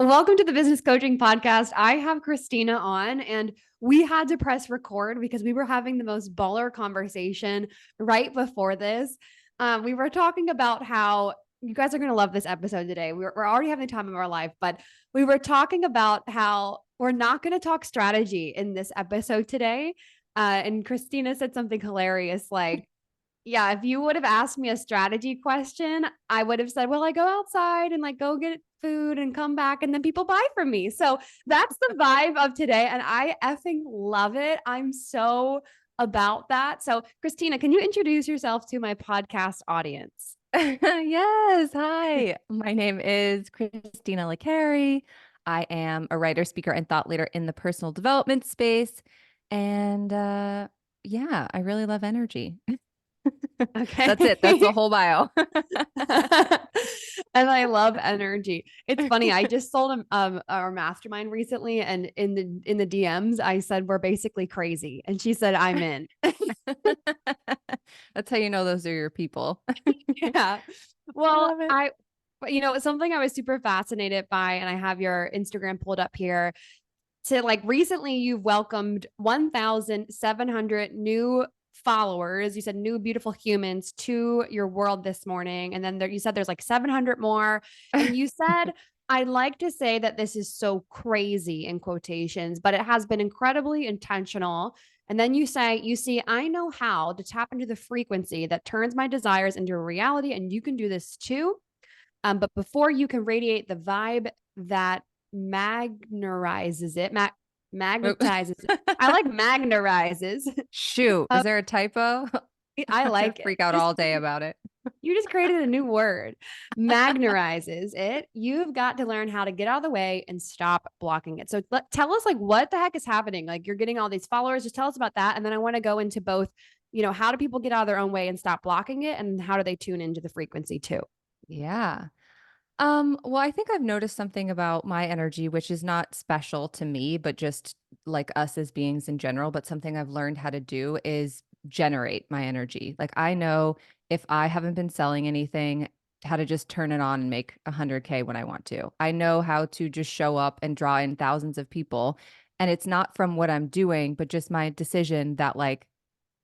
Welcome to the Business Coaching Podcast. I have Kristina on, and we had to press record because we were having the most baller conversation right before this. We were talking about how you guys are going to love this episode today. We're already having the time of our life, but we were talking about how we're not going to talk strategy in this episode today. And Kristina said something hilarious like, yeah, if you would have asked me a strategy question, I would have said, well, I go outside and like go get food and come back and then people buy from me. So that's the vibe of today. And I effing love it. I'm so about that. So, Kristina, can you introduce yourself to my podcast audience? Yes. Hi. My name is Christina LeCarry. I am a writer, speaker, and thought leader in the personal development space. And yeah, I really love energy. Okay. That's it. That's the whole bio. And I love energy. It's funny. I just sold our mastermind recently, and in the DMs, I said we're basically crazy, and she said I'm in. That's how you know those are your people. Yeah. I Well, love it. something I was super fascinated by, and I have your Instagram pulled up here. To like recently, you've welcomed 1,700 new followers. You said new beautiful humans to your world this morning. And then you said there's like 700 more. And you said, I'd like to say that this is so crazy in quotations, but it has been incredibly intentional. And then you say, you see, I know how to tap into the frequency that turns my desires into a reality. And you can do this too. But before you can radiate the vibe that magnerizes it, magnetizes it. I like magnerizes. Shoot. Is there a typo? I I'm gonna like it. freak out all day about it. You just created a new word. Magnerizes it. You've got to learn how to get out of the way and stop blocking it. So tell us like what the heck is happening? Like you're getting all these followers. Just tell us about that. And then I want to go into both, how do people get out of their own way and stop blocking it? And how do they tune into the frequency too? Yeah. Well, I think I've noticed something about my energy, which is not special to me, but just like us as beings in general, but something I've learned how to do is generate my energy. Like I know if I haven't been selling anything, how to just turn it on and make 100K when I want to. I know how to just show up and draw in thousands of people. And it's not from what I'm doing, but just my decision that like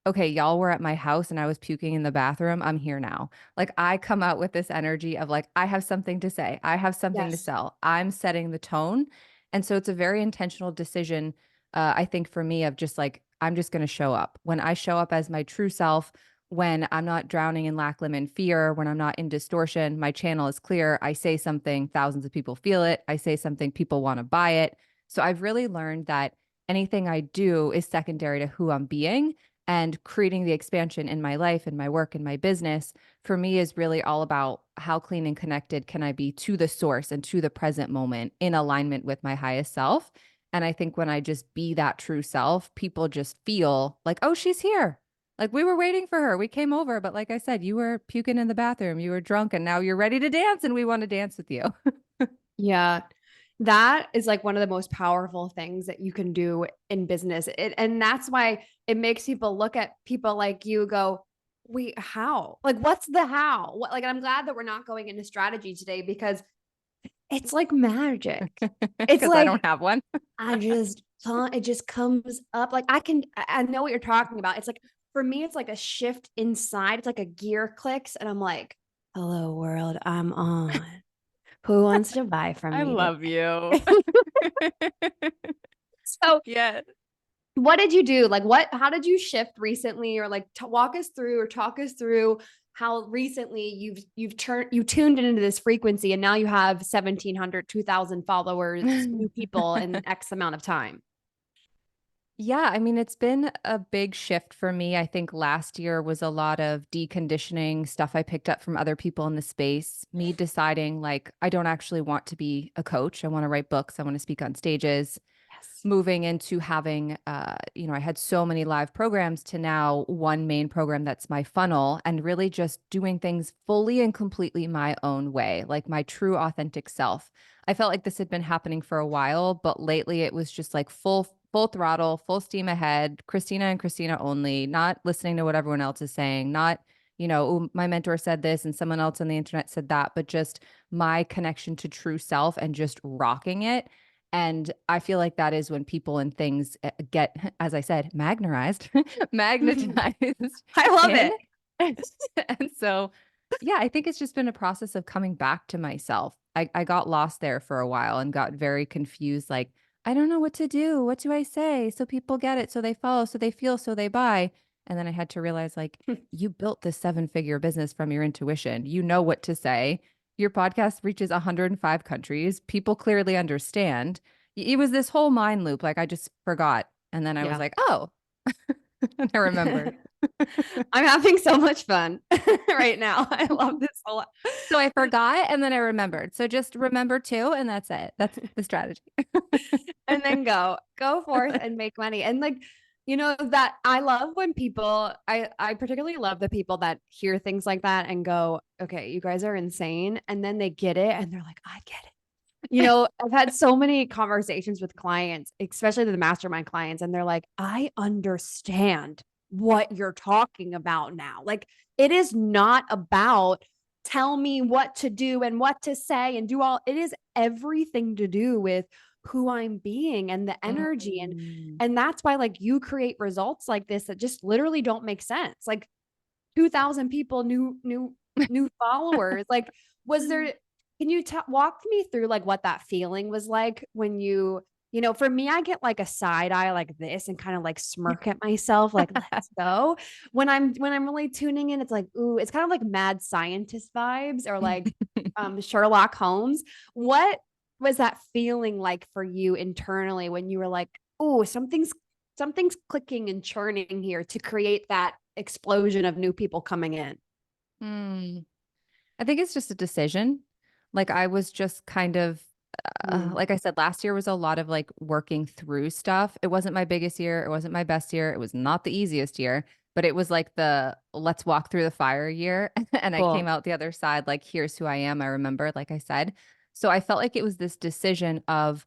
okay, y'all were at my house and I was puking in the bathroom. I'm here now. Like I come out with this energy of like, I have something to say. I have something to Yes. sell. I'm setting the tone. And so it's a very intentional decision, I think, for me of just like, I'm just going to show up. When I show up as my true self, when I'm not drowning in lack, limit, and fear, when I'm not in distortion, my channel is clear. I say something, thousands of people feel it. I say something, people want to buy it. So I've really learned that anything I do is secondary to who I'm being, and creating the expansion in my life and my work and my business for me is really all about how clean and connected can I be to the source and to the present moment in alignment with my highest self. And I think when I just be that true self, people just feel like, oh, she's here. Like we were waiting for her. We came over. But like I said, you were puking in the bathroom, you were drunk, and now you're ready to dance and we want to dance with you. Yeah. That is like one of the most powerful things that you can do in business. And that's why it makes people look at people like you go, wait, how? Like, what's the how? What, like, I'm glad that we're not going into strategy today because it's like magic. It's Because I don't like, have one. it just comes up. Like, I know what you're talking about. It's like, for me, it's like a shift inside. It's like a gear clicks, and I'm like, hello, world, I'm on. Who wants to buy from I me love you. today? So, Yeah. what did you do? Like, how did you shift recently, or like walk us through or talk us through how recently you tuned into this frequency and now you have 1,700, 2,000 followers, new people in X amount of time. Yeah, I mean, it's been a big shift for me. I think last year was a lot of deconditioning stuff I picked up from other people in the space, me deciding like I don't actually want to be a coach. I want to write books, I want to speak on stages, Yes. moving into having I had so many live programs to now one main program that's my funnel and really just doing things fully and completely my own way, like my true authentic self. I felt like this had been happening for a while, but lately it was just like full throttle, full steam ahead, Kristina and Kristina only, not listening to what everyone else is saying, not "Oh, my mentor said this and someone else on the internet said that," but just my connection to true self and just rocking it. And I feel like that is when people and things get, as I said, magnetized I love in. it. And so, yeah, I think it's just been a process of coming back to myself. I got lost there for a while and got very confused. Like, I don't know what to do. What do I say? So people get it. So they follow. So they feel. So they buy. And then I had to realize, like, you built this 7-figure business from your intuition. You know what to say. Your podcast reaches 105 countries. People clearly understand. It was this whole mind loop. Like, I just forgot. And then I was Yeah. like, oh, and I remembered. I'm having so much fun right now. I love this a lot. So I forgot and then I remembered. So just remember too, and that's it. That's the strategy. And then go forth and make money. And like, that I love when people, I particularly love the people that hear things like that and go, okay, you guys are insane. And then they get it and they're like, I get it. I've had so many conversations with clients, especially the mastermind clients, and they're like, I understand what you're talking about now. Like, it is not about tell me what to do and what to say and do all, it is everything to do with who I'm being and the energy. And Mm. and that's why like you create results like this that just literally don't make sense. Like 2,000 people, new followers. Like, was there, can you walk me through like what that feeling was like when for me, I get like a side eye like this and kind of like smirk at myself, like, let's go. When I'm really tuning in, it's like, ooh, it's kind of like mad scientist vibes or like Sherlock Holmes. What was that feeling like for you internally when you were like, oh, something's clicking and churning here to create that explosion of new people coming in? Hmm. I think it's just a decision. Like I was just kind of, Mm, like I said, last year was a lot of like working through stuff. It wasn't my biggest year. It wasn't my best year. It was not the easiest year, but it was like the let's walk through the fire year. And I came cool. out the other side, like, here's who I am. I remember, like I said. So I felt like it was this decision of,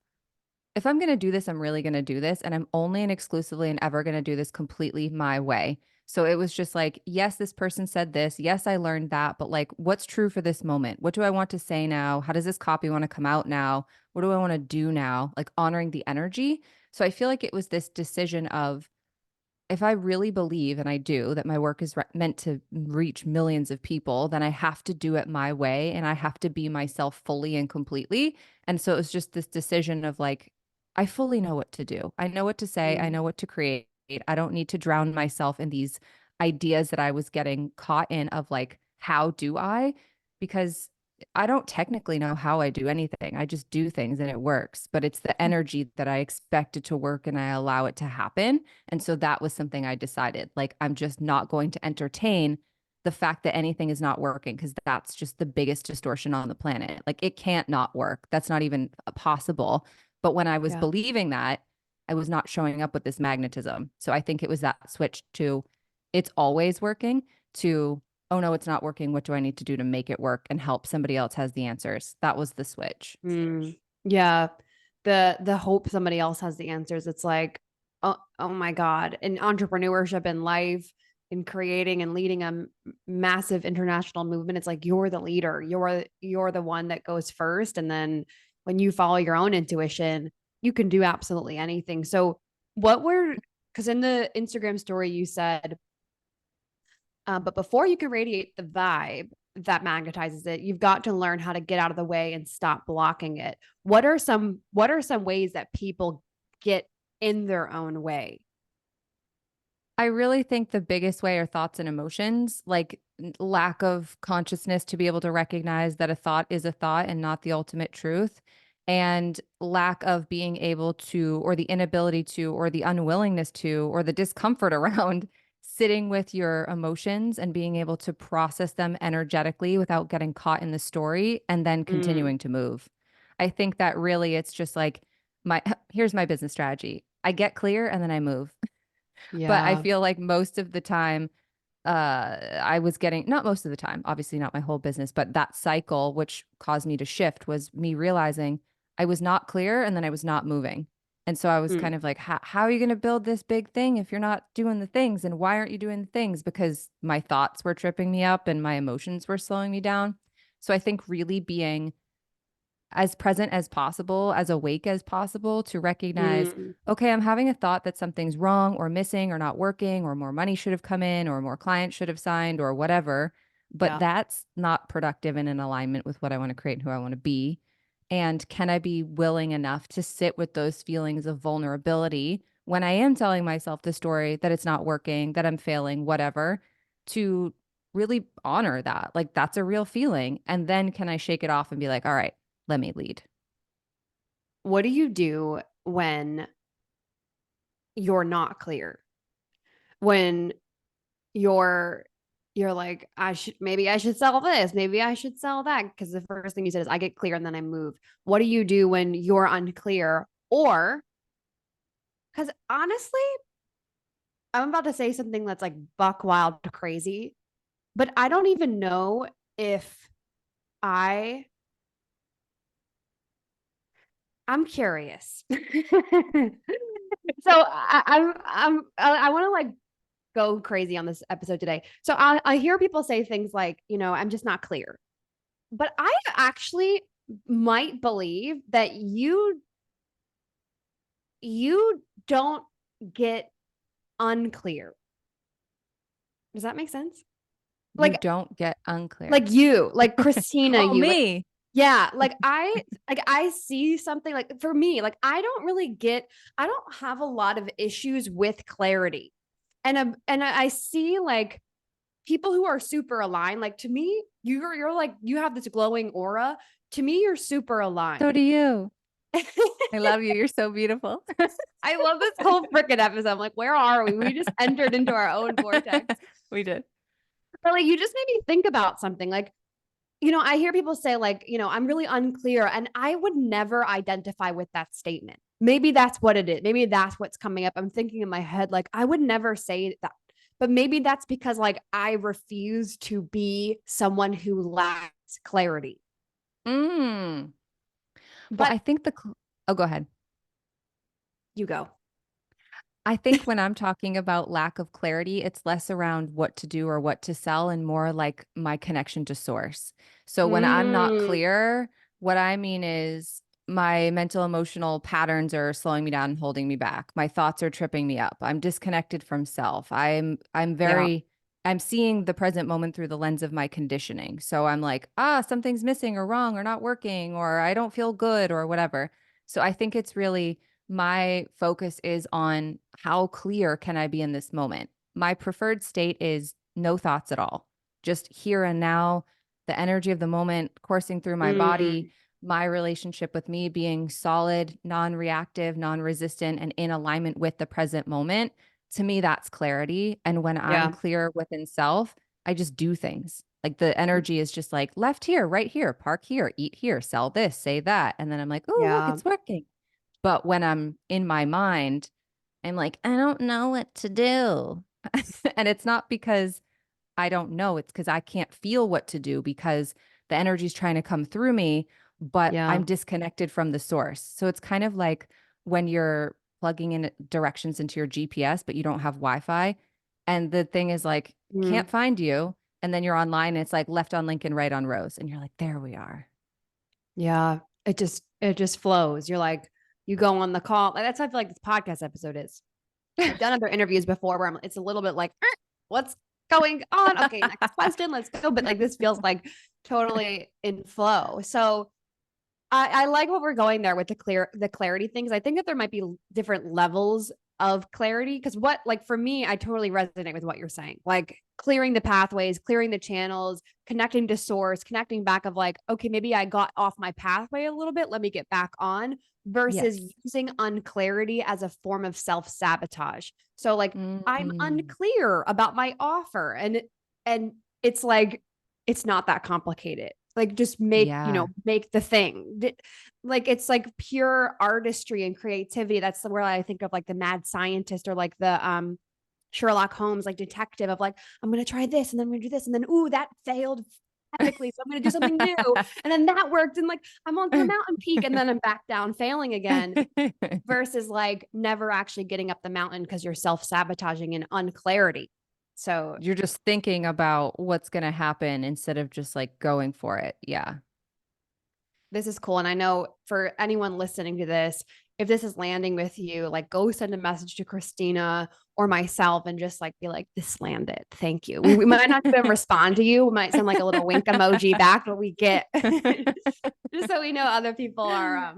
if I'm going to do this, I'm really going to do this. And I'm only and exclusively and ever going to do this completely my way. So it was just like, yes, this person said this. Yes, I learned that. But like, what's true for this moment? What do I want to say now? How does this copy want to come out now? What do I want to do now? Like honoring the energy. So I feel like it was this decision of, if I really believe, and I do, that my work is meant to reach millions of people, then I have to do it my way and I have to be myself fully and completely. And so it was just this decision of like, I fully know what to do. I know what to say. I Mm, know what to create. I don't need to drown myself in these ideas that I was getting caught in of like, how do I? Because I don't technically know how I do anything. I just do things and it works, but it's the energy that I expect it to work and I allow it to happen. And so that was something I decided, like, I'm just not going to entertain the fact that anything is not working because that's just the biggest distortion on the planet. Like, it can't not work. That's not even possible. But when I was yeah. believing that, I was not showing up with this magnetism. So I think it was that switch to it's always working to, oh no, it's not working. What do I need to do to make it work and help somebody else has the answers? That was the switch. Mm, yeah. The hope somebody else has the answers. It's like, oh my God. In entrepreneurship and life, in creating and leading a massive international movement, it's like you're the leader. You're the one that goes first. And then when you follow your own intuition, you can do absolutely anything. So what were, because in the Instagram story you said, but before you can radiate the vibe that magnetizes it, you've got to learn how to get out of the way and stop blocking it. What are some ways that people get in their own way? I really think the biggest way are thoughts and emotions, like lack of consciousness to be able to recognize that a thought is a thought and not the ultimate truth, and lack of being able to, or the inability to, or the unwillingness to, or the discomfort around sitting with your emotions and being able to process them energetically without getting caught in the story and then Mm, continuing to move. I think that really it's just like my here's my business strategy. I get clear and then I move. But I yeah. feel like most of the time, I was getting, not most of the time, obviously not my whole business, but that cycle, which caused me to shift, was me realizing I was not clear and then I was not moving. And so I was Mm, kind of like, how are you going to build this big thing if you're not doing the things? And why aren't you doing the things? Because my thoughts were tripping me up and my emotions were slowing me down. So I think really being as present as possible, as awake as possible to recognize, mm, okay, I'm having a thought that something's wrong or missing or not working or more money should have come in or more clients should have signed or whatever. But yeah. that's not productive and in alignment with what I want to create and who I want to be. And can I be willing enough to sit with those feelings of vulnerability when I am telling myself the story that it's not working, that I'm failing, whatever, to really honor that? Like, that's a real feeling. And then can I shake it off and be like, all right, let me lead. What do you do when you're not clear? When you're you're like, I should sell this, maybe I should sell that. Because the first thing you said is I get clear and then I move. What do you do when you're unclear? Or because honestly, I'm about to say something that's like buck wild crazy, but I don't even know if I I'm curious. So I want to like go crazy on this episode today. So I hear people say things like, I'm just not clear. But I actually might believe that you don't get unclear. Does that make sense? You Like don't get unclear. like Kristina, Oh, me. yeah, like I see something like for me, like I don't have a lot of issues with clarity. And I see like people who are super aligned, like to me, you're like you have this glowing aura. To me, you're super So aligned. do you. I love you. You're so beautiful. I love this whole freaking episode. I'm like, where are we? We just entered into our own vortex. We did. But like you just made me think about something. Like, I hear people say, like, I'm really unclear. And I would never identify with that statement. Maybe that's what it is. Maybe that's what's coming up. I'm thinking in my head, like, I would never say that. But maybe that's because like I refuse to be someone who lacks clarity. Mm. Well, But I think oh, go ahead. you go. I think when I'm talking about lack of clarity, it's less around what to do or what to sell and more like my connection to source. So when I'm not Mm, clear, what I mean is my mental emotional patterns are slowing me down and holding me back. My thoughts are tripping me up. I'm disconnected from self. yeah. I'm seeing the present moment through the lens of my conditioning. So I'm like, something's missing or wrong or not working or I don't feel good or whatever. So I think it's really my focus is on how clear can I be in this moment. My preferred state is no thoughts at all, just here and now, the energy of the moment coursing through my body, Mm, my relationship with me being solid, non reactive, non resistant, and in alignment with the present moment. To me, that's clarity. And when I'm yeah. clear within self, I just do things. Like the energy is just like left here, right here, park here, eat here, sell this, say that. And then I'm like, oh, look, Yeah. it's working. But when I'm in my mind, I'm like, I don't know what to do. And it's not because I don't know, it's because I can't feel what to do because the energy is trying to come through me, but Yeah. I'm disconnected from the source. So it's kind of like when you're plugging in directions into your GPS, but you don't have Wi Fi. And the thing is like, Mm, can't find you. And then you're online and it's like left on Lincoln, right on Rose. And you're like, there we are. yeah. It just flows. You're like, you go on the call. Like, that's how I feel like this podcast episode is. I've done other interviews before where it's a little bit like, what's going on? Okay, next question, let's go. But like this feels like totally in flow. So I like what we're going there with the clarity things. I think that there might be different levels of clarity because what like for me, I totally resonate with what you're saying. Like clearing the pathways, clearing the channels, connecting to source, connecting back of like, okay, maybe I got off my pathway a little bit. Let me get back on versus Yes. using unclarity as a form of self-sabotage. So like I'm Mm, unclear about my offer and it's like it's not that complicated. Like just yeah. make the thing. Like it's like pure artistry and creativity. That's where I think of like the mad scientist or like the Sherlock Holmes like detective of like I'm going to try this and then I'm going to do this and then ooh that failed magically. So I'm going to do something new. And then that worked. And like, I'm on the mountain peak and then I'm back down failing again versus like never actually getting up the mountain because you're self-sabotaging and unclarity. So You're just thinking about what's going to happen instead of just like going for it. Yeah. this is cool. And I know for anyone listening to this, if this is landing with you, like go send a message to Kristina or myself and just like be like, this landed. Thank you. We might not even respond to you. We might send like a little wink emoji back, but we get just so we know other people are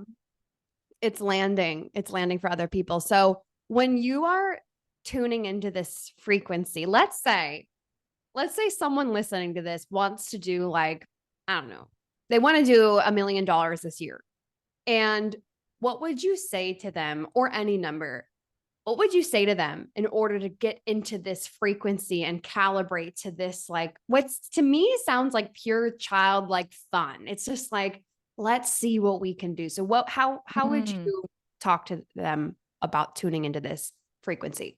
it's landing. It's landing for other people. So when you are tuning into this frequency, let's say someone listening to this wants to do like, I don't know, they want to do $1 million this year. And what would you say to them, or any number? What would you say to them in order to get into this frequency and calibrate to this, like, what's to me sounds like pure childlike fun? It's just like, let's see what we can do. So how would Mm. you talk to them about tuning into this frequency?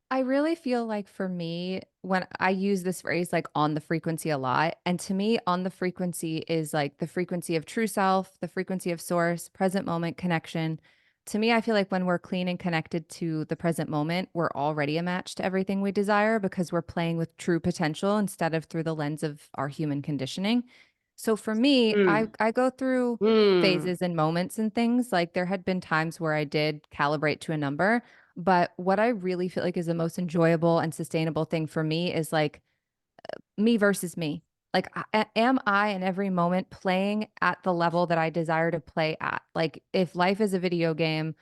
I really feel like for me, when I use this phrase like on the frequency a lot, and to me, on the frequency is like the frequency of true self, the frequency of source, present moment connection. To me, I feel like when we're clean and connected to the present moment, we're already a match to everything we desire because we're playing with true potential instead of through the lens of our human conditioning. So for me, I Mm. I go through Mm. phases and moments and things. Like there had been times where I did calibrate to a number, but what I really feel like is the most enjoyable and sustainable thing for me is like me versus me. Like, am I in every moment playing at the level that I desire to play at? Like, if life is a video game,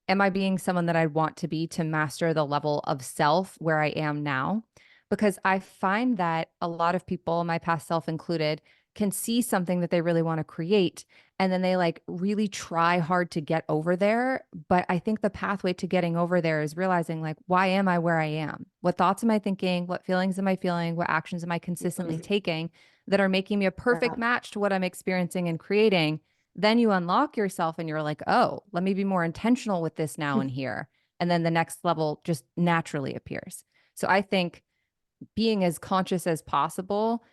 am I being someone that I want to be to master the level of self where I am now? Because I find that a lot of people, my past self included, can see something that they really want to create. And then they like really try hard to get over there. But I think the pathway to getting over there is realizing, like, why am I where I am? What thoughts am I thinking? What feelings am I feeling? What actions am I consistently Mm. taking that are making me a perfect Yeah. match to what I'm experiencing and creating? Then you unlock yourself and you're like, oh, let me be more intentional with this now and here. And then the next level just naturally appears. So I think being as conscious as possible,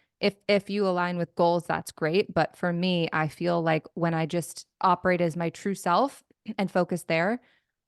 if you align with goals, that's great. But for me, I feel like when I just operate as my true self and focus there,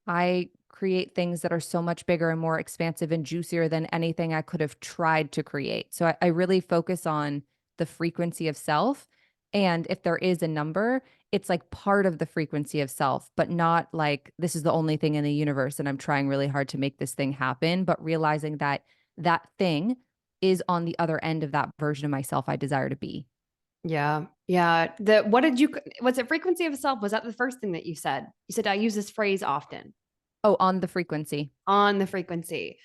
I create things that are so much bigger and more expansive and juicier than anything I could have tried to create. So I really focus on the frequency of self. And if there is a number, it's like part of the frequency of self, but not like this is the only thing in the universe and I'm trying really hard to make this thing happen, but realizing that that thing is on the other end of that version of myself I desire to be. Yeah. Yeah. The what did you was it frequency of self? Was that the first thing that you said? You said I use this phrase often Oh, on the frequency. on the frequency.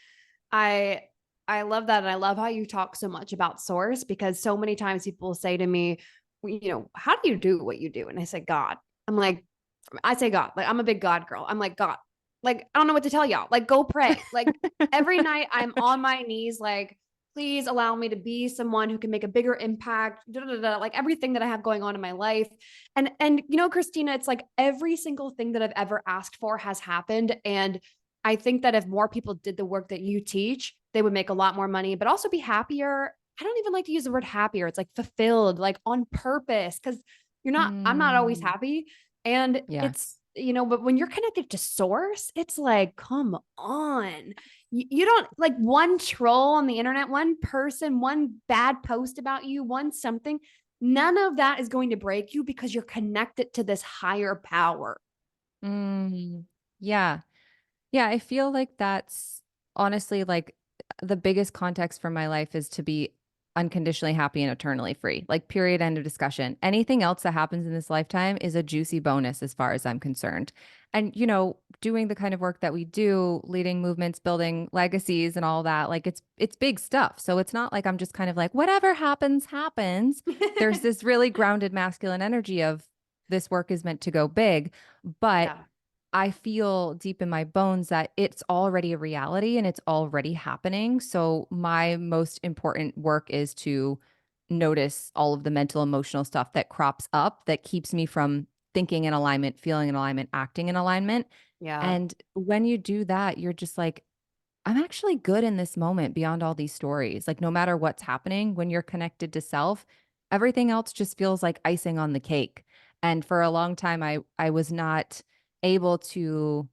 I I love that. And I love how you talk so much about source because so many times people say to me, well, how do you do what you do? And I say, God. I'm like, I say God. Like I'm a big God girl. I'm like, God. Like, I don't know what to tell y'all. Like, go pray. Like every night I'm on my knees, like, please allow me to be someone who can make a bigger impact, da, da, da, like everything that I have going on in my life. And Kristina, it's like every single thing that I've ever asked for has happened. And I think that if more people did the work that you teach, they would make a lot more money, but also be happier. I don't even like to use the word happier. It's like fulfilled, like on purpose. Cause I'm not always Mm, happy. And yeah. but when you're connected to source, it's like, come on. You don't like one troll on the internet, one person, one bad post about you, one something. None of that is going to break you because you're connected to this higher power. Mm, yeah. Yeah, I feel like that's honestly like the biggest context for my life is to be unconditionally happy and eternally free. Like, period, end of discussion. Anything else that happens in this lifetime is a juicy bonus as far as I'm concerned. And, doing the kind of work that we do, leading movements, building legacies and all that, like it's big stuff. So it's not like I'm just kind of like, whatever happens, happens. There's this really grounded masculine energy of this work is meant to go big. But Yeah. I feel deep in my bones that it's already a reality and it's already happening. So, my most important work is to notice all of the mental, emotional stuff that crops up that keeps me from thinking in alignment, feeling in alignment, acting in alignment. Yeah. And when you do that, you're just like, I'm actually good in this moment beyond all these stories. Like, no matter what's happening, when you're connected to self, Everything else just feels like icing on the cake. And for a long time, I was not able to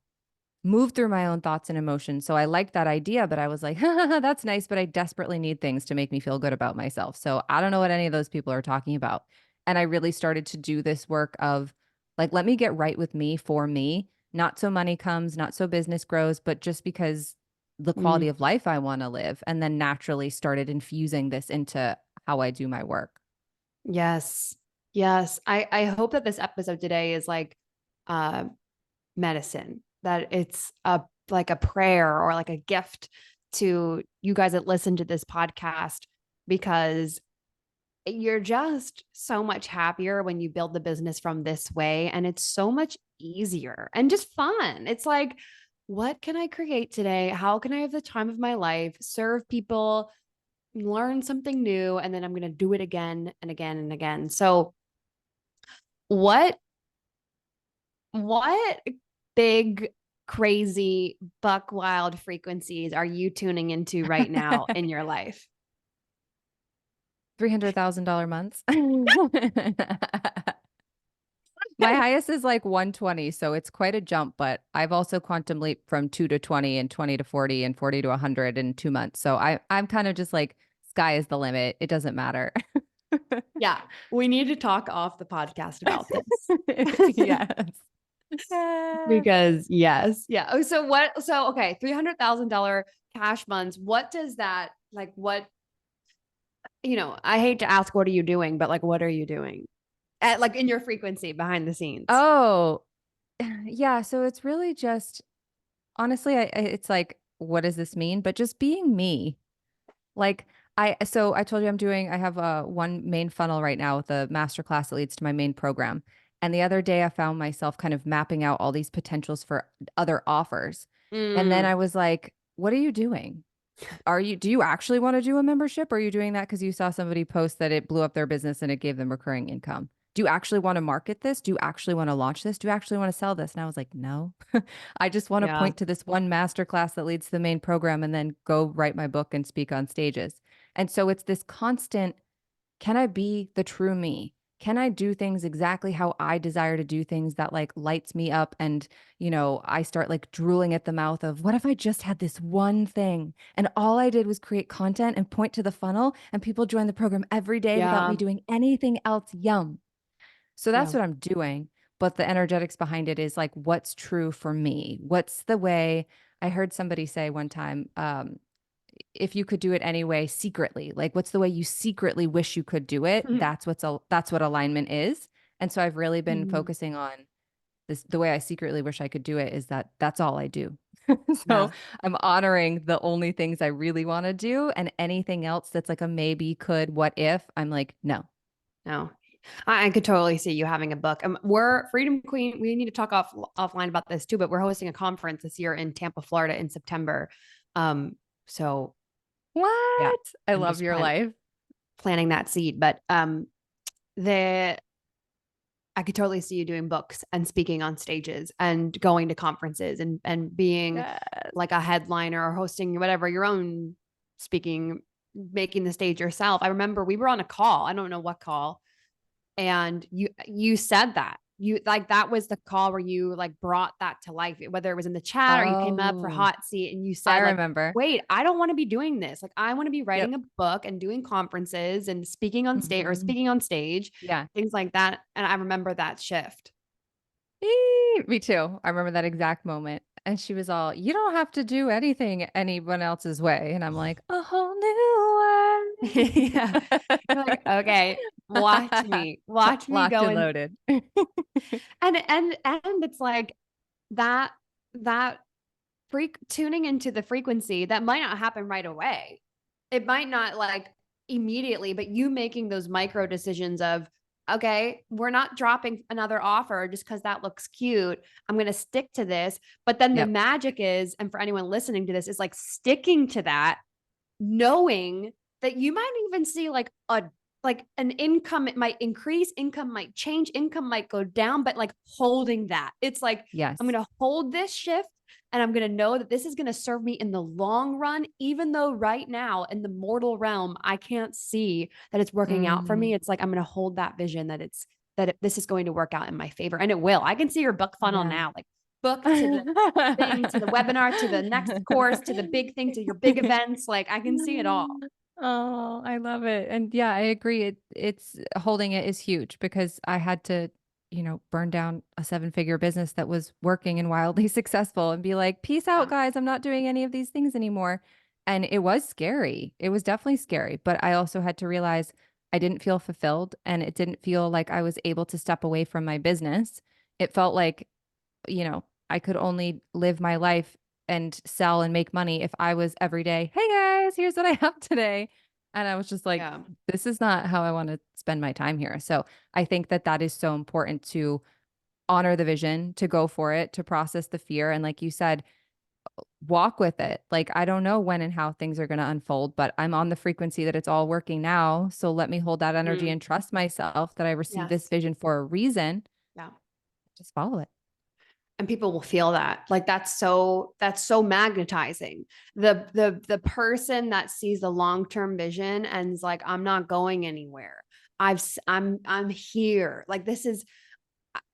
move through my own thoughts and emotions. So I liked that idea, but I was like, that's nice, but I desperately need things to make me feel good about myself. So I don't know what any of those people are talking about. And I really started to do this work of like, let me get right with me for me. Not so money comes, not so business grows, but just because the Mm, quality of life I want to live. And then naturally started infusing this into how I do my work. yes. Yes. I hope that this episode today is like uh medicine, that it's a like a prayer or like a gift to you guys that listen to this podcast, because you're just so much happier when you build the business from this way. And it's so much easier and just fun. It's like, what can I create today? How can I have the time of my life, serve people, learn something new, and then I'm going to do it again and again and again. So, what what big crazy buck wild frequencies are you tuning into right now in your life? $300,000 months. My highest is like 120, so it's quite a jump, but I've also quantum leap from 2 to 20 and 20 to 40 and 40 to 100 in 2 months. So I'm kind of just like sky is the limit. It doesn't matter. Yeah, we need to talk off the podcast about this. Yes. Yeah. Because yes, yeah. Oh, so what? So okay, $300,000 cash months. What does that like? What, I hate to ask, what are you doing? But like, what are you doing at like in your frequency behind the scenes? Oh, yeah. So it's really just honestly, it's like, what does this mean? But just being me. Like so I told you I have one main funnel right now with a masterclass that leads to my main program. And the other day I found myself kind of mapping out all these potentials for other offers. And then Mm, I was like, what are you doing? Do you actually want to do a membership? Or are you doing that because you saw somebody post that it blew up their business and it gave them recurring income? Do you actually want to market this? Do you actually want to launch this? Do you actually want to sell this? And I was like, no, I just want to yeah, point to this one masterclass that leads to the main program and then go write my book and speak on stages. And so it's this constant, can I be the true me? Can I do things exactly how I desire to do things that like lights me up? And, I start like drooling at the mouth of what if I just had this one thing and all I did was create content and point to the funnel and people join the program every day without me yeah, doing anything else? Yum. So that's yeah. what I'm doing. But the energetics behind it is like, what's true for me? What's the way? I heard somebody say one time, if you could do it anyway secretly, like what's the way you secretly wish you could do it? That's what alignment is. And so I've really been Mhm. focusing on this. The way I secretly wish I could do it is that that's all I do. So Yeah, I'm honoring the only things I really want to do, and anything else that's like a maybe, could, what if, I'm like, no. no, I could totally see you having a book. We're Freedom Queen. We need to talk offline about this too, but we're hosting a conference this year in Tampa, Florida in September. Um, so yeah, What? I I'm love just your life. planting that seed. But the I could totally see you doing books and speaking on stages and going to conferences and being Yes. like a headliner or hosting whatever your own speaking, making the stage yourself. I remember we were on a call. I don't know what call, and you said that you like that was the call where you like brought that to life, whether it was in the chat or you came up for Oh, hot seat and you I said like, remember. wait, I don't want to be doing this. Like I want to be Yep. writing a book and doing conferences and speaking on stage or Mhm. speaking on stage, Yeah. things like that. And I remember that shift. Me too. I remember that exact moment. And she was all, you don't have to do anything anyone else's way. And I'm like, a whole new Yeah. You're like, world. okay, watch me Locked go and and loaded. and it's like that that tuning into the frequency that might not happen right away. It might not like immediately, but you making those micro decisions of, okay, we're not dropping another offer just because that looks cute. I'm going to stick to this. But then the Yep. magic is, and for anyone listening to this, is like sticking to that, knowing that you might even see like an income, it might increase, income might change, income might go down, but like holding that. It's like, I'm Yes. going to hold this shift And I'm going to know that this is going to serve me in the long run, even though right now in the mortal realm, I can't see that it's working out for me. Mm, It's like, I'm going to hold that vision that this is going to work out in my favor. And it will. I can see your book funnel yeah. now, like book to the thing, to the webinar, to the next course, to the big thing, to your big events. Like I can see it all. Oh, I love it. And yeah, I agree. It's holding it is huge because I had to, burn down a seven-figure business that was working and wildly successful and be like, peace out, Yeah. guys. I'm not doing any of these things anymore. And it was scary. It was definitely scary. But I also had to realize I didn't feel fulfilled and it didn't feel like I was able to step away from my business. It felt like I could only live my life and sell and make money if I was every day, hey guys, here's what I have today. And I was just like, Yeah. this is not how I want to spend my time here. So I think that that is so important to honor the vision, to go for it, to process the fear. And like you said, walk with it. Like, I don't know when and how things are going to unfold, but I'm on the frequency that it's all working now. So let me hold that energy Mm, and trust myself that I received this yes. vision for a reason. Yeah. Just follow it. And people will feel that. Like that's so magnetizing. The person that sees the long-term vision and is like, I'm not going anywhere. I'm here. Like this is,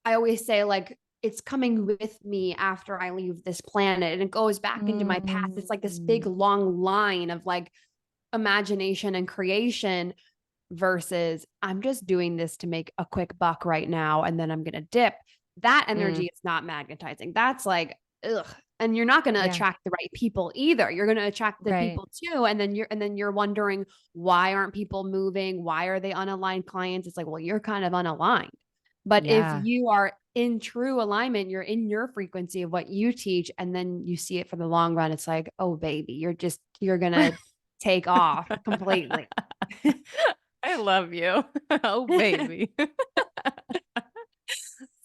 I always say, like, it's coming with me after I leave this planet and it goes back into my past. It's like this big Mm, long line of like imagination and creation versus I'm just doing this to make a quick buck right now and then I'm going to dip. That mm, energy is not magnetizing. That's like, ugh. And you're not going to yeah, attract the right people either. You're going to attract the right. people too. And then you're wondering, why aren't people moving? Why are they unaligned clients? It's like, well, you're kind of unaligned. But if Yeah. you are in true alignment, you're in your frequency of what you teach, and then you see it for the long run, it's like, oh baby, you're gonna take off completely. I love you. Oh, baby.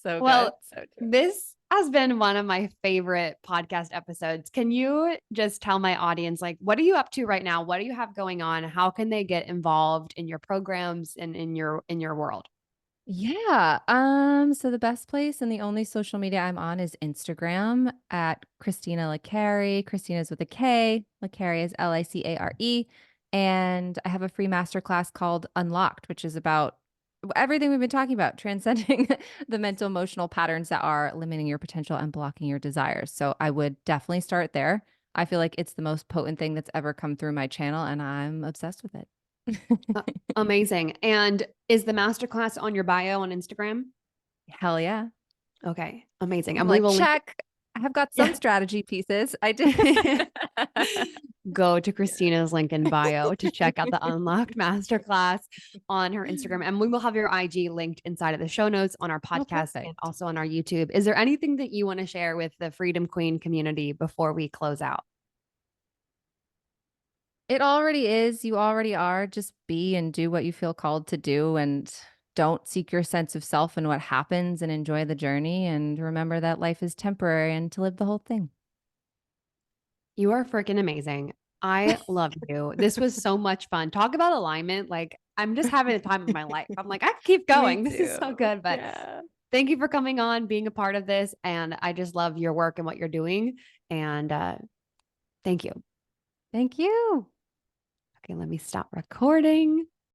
So good. Well, So true. this has been one of my favorite podcast episodes. Can you just tell my audience, like, what are you up to right now? What do you have going on? How can they get involved in your programs and in your world? Yeah. So the best place and the only social media I'm on is Instagram at Christina LaCare. Christina's with a K. LaCare is LICARE. And I have a free masterclass called Unlocked, which is about everything we've been talking about, transcending the mental emotional patterns that are limiting your potential and blocking your desires. So I would definitely start there. I feel like it's the most potent thing that's ever come through my channel, and I'm obsessed with it. Uh, Amazing. And is the masterclass on your bio on Instagram? Hell yeah. Okay, amazing. I'm And we like, will link. check. I have got some Yeah. strategy pieces. I did. Go to Yeah. Christina's link in bio to check out the Unlocked Masterclass on her Instagram. And we will have your IG linked inside of the show notes on our Oh, podcast and perfect. also on our YouTube. Is there anything that you want to share with the Freedom Queen community before we close out? It already is. You already are. Just be and do what you feel called to do and don't seek your sense of self and what happens and enjoy the journey. And remember that life is temporary and to live the whole thing. You are freaking amazing. I love you. This was so much fun. Talk about alignment. Like, I'm just having a time of my life. I'm like, I can keep Me going. This is too. so good. But Yeah. thank you for coming on, being a part of this. And I just love your work and what you're doing. And thank you. Thank you. Okay, let me stop recording.